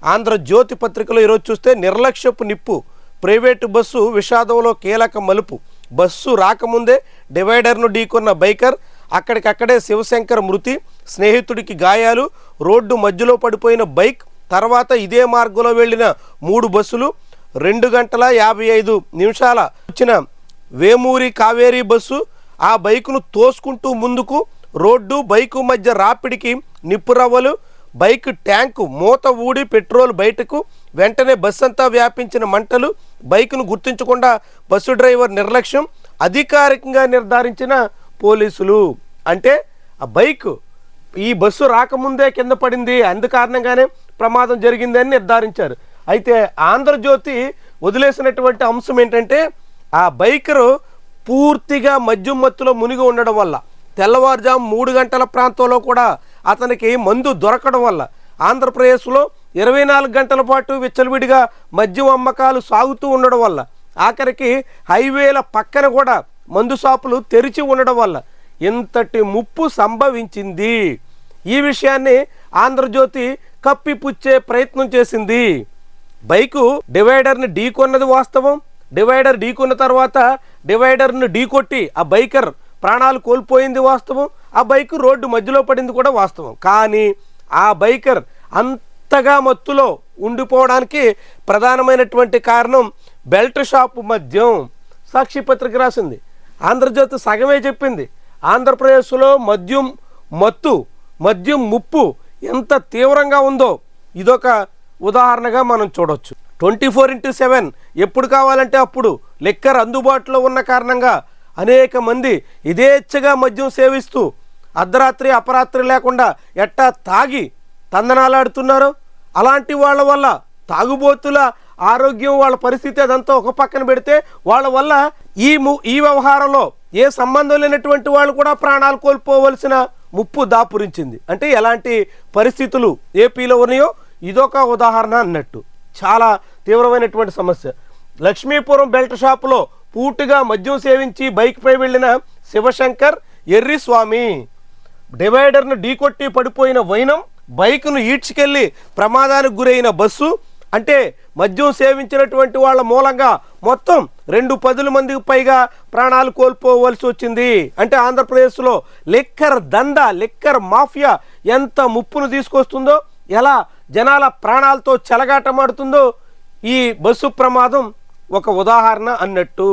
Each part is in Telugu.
ఆంధ్రజ్యోతి పత్రికలో ఈరోజు చూస్తే నిర్లక్ష్యపు నిప్పు, ప్రైవేటు బస్సు విషాదంలో కీలక మలుపు. బస్సు రాకముందే డివైడర్ను ఢీకొన్న బైకర్, అక్కడికక్కడే శివశంకర్ మృతి, స్నేహితుడికి గాయాలు, రోడ్డు మధ్యలో పడిపోయిన బైక్. తర్వాత ఇదే మార్గంలో వెళ్ళిన 3 బస్సులు. 2 గంటల 55 నిమిషాల వచ్చిన వేమూరి కావేరీ బస్సు ఆ బైకును తోసుకుంటూ ముందుకు. రోడ్డు బైకు మధ్య రాపిడికి నిప్పురవ్వలు, బైక్ ట్యాంకు మూత ఊడి పెట్రోల్ బయటకు. వెంటనే బస్సు అంతా వ్యాపించిన మంటలు, బైకును గుర్తించకుండా బస్సు డ్రైవర్ నిర్లక్ష్యం, అధికారికంగా నిర్ధారించిన పోలీసులు. అంటే ఆ బైక్ ఈ బస్సు రాకముందే కింద పడింది, అందుకారణంగానే ప్రమాదం జరిగిందని నిర్ధారించారు. అయితే ఆంధ్రజ్యోతి వదిలేసినటువంటి అంశం ఏంటంటే ఆ బైకరు పూర్తిగా మద్యం మత్తులో మునిగి ఉండడం వల్ల, తెల్లవారుజాము 3 గంటల ప్రాంతంలో కూడా అతనికి మందు దొరకడం వల్ల ఆంధ్రప్రదేశ్లో 24 గంటల పాటు విచ్చలవిడిగా మద్యం అమ్మకాలు సాగుతూ ఉండడం వల్ల, ఆఖరికి హైవేల పక్కన కూడా మందు షాపులు తెరిచి ఉండడం వల్ల ఇంతటి ముప్పు సంభవించింది. ఈ విషయాన్ని ఆంధ్రజ్యోతి కప్పిపుచ్చే ప్రయత్నం చేసింది. బైకు డివైడర్ని ఢీకొన్నది వాస్తవం. డివైడర్ ఢీకొన్న తర్వాత డివైడర్ను ఢీకొట్టి ఆ బైకర్ ప్రాణాలు కోల్పోయింది వాస్తవం. ఆ బైక్ రోడ్డు మధ్యలో పడింది కూడా వాస్తవం. కానీ ఆ బైకర్ అంతగా మత్తులో ఉండిపోవడానికి ప్రధానమైనటువంటి కారణం బెల్ట్ షాపు మద్యం. సాక్షి పత్రిక రాసింది, ఆంధ్రజ్యోతి సగమే చెప్పింది. ఆంధ్రప్రదేశ్లో మద్యం ముప్పు ఎంత తీవ్రంగా ఉందో ఇదొక ఉదాహరణగా మనం చూడవచ్చు. 24/7 ఎప్పుడు కావాలంటే అప్పుడు లిక్కర్ అందుబాటులో ఉన్న కారణంగా అనేక మంది యథేచ్ఛగా మద్యం సేవిస్తూ అర్ధరాత్రి అపరాత్రి లేకుండా ఎట్టా తాగి తందనాలాడుతున్నారు. అలాంటి వాళ్ళ వల్ల తాగుబోతుల ఆరోగ్యం, వాళ్ళ పరిస్థితి అదంతా ఒక పక్కన పెడితే వాళ్ళ వల్ల ఈ వ్యవహారంలో ఏ సంబంధం లేనటువంటి వాళ్ళు కూడా ప్రాణాలు కోల్పోవలసిన ముప్పు దాపురించింది. అంటే ఎలాంటి పరిస్థితులు ఏపీలో ఉన్నాయో ఇదొక ఉదాహరణ అన్నట్టు. చాలా తీవ్రమైనటువంటి సమస్య. లక్ష్మీపురం బెల్ట్ షాపులో పూర్తిగా మద్యం సేవించి బైక్పై వెళ్ళిన శివశంకర్, ఎర్రిస్వామి, డివైడర్ను ఢీకొట్టి పడిపోయిన వైనం, బైకును ఈడ్చుకెళ్ళి ప్రమాదానికి గురైన బస్సు. అంటే మద్యం సేవించినటువంటి వాళ్ళ మూలంగా మొత్తం 2 మందికి పైగా ప్రాణాలు కోల్పోవలసి వచ్చింది. అంటే ఆంధ్రప్రదేశ్లో లిక్కర్ దందా, లిక్కర్ మాఫియా ఎంత ముప్పును తీసుకొస్తుందో, ఎలా జనాల ప్రాణాలతో చెలగాటమాడుతుందో ఈ బస్సు ప్రమాదం ఒక ఉదాహరణ అన్నట్టు.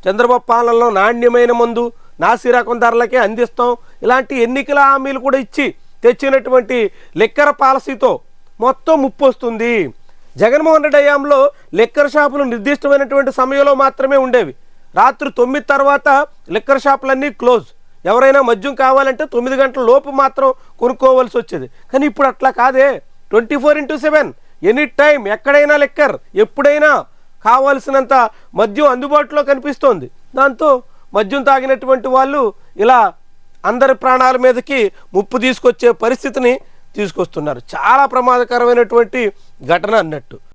చంద్రబాబు పాలనలో నాణ్యమైన మందు నాసిరకం ధరలకే అందిస్తాం, ఇలాంటి ఎన్నికల హామీలు కూడా ఇచ్చి తెచ్చినటువంటి లిక్కర్ పాలసీతో మొత్తం ముప్పు వస్తుంది. జగన్మోహన్ రెడ్డి హయాంలో లిక్కర్ షాపులు నిర్దిష్టమైనటువంటి సమయంలో మాత్రమే ఉండేవి. రాత్రి 9 తర్వాత లిక్కర్ షాపులన్నీ క్లోజ్. ఎవరైనా మద్యం కావాలంటే 9 గంటల లోపు మాత్రం కొనుక్కోవాల్సి వచ్చేది. కానీ ఇప్పుడు అట్లా కాదే, 24/7 ఎనీ టైం ఎక్కడైనా లిక్కర్, ఎప్పుడైనా కావాల్సినంత మద్యం అందుబాటులో కనిపిస్తోంది. దాంతో మద్యం తాగినటువంటి వాళ్ళు ఇలా అందరి ప్రాణాల మీదకి ముప్పు తీసుకొచ్చే పరిస్థితిని తీసుకొస్తున్నారు. చాలా ప్రమాదకరమైనటువంటి ఘటన అన్నట్టు.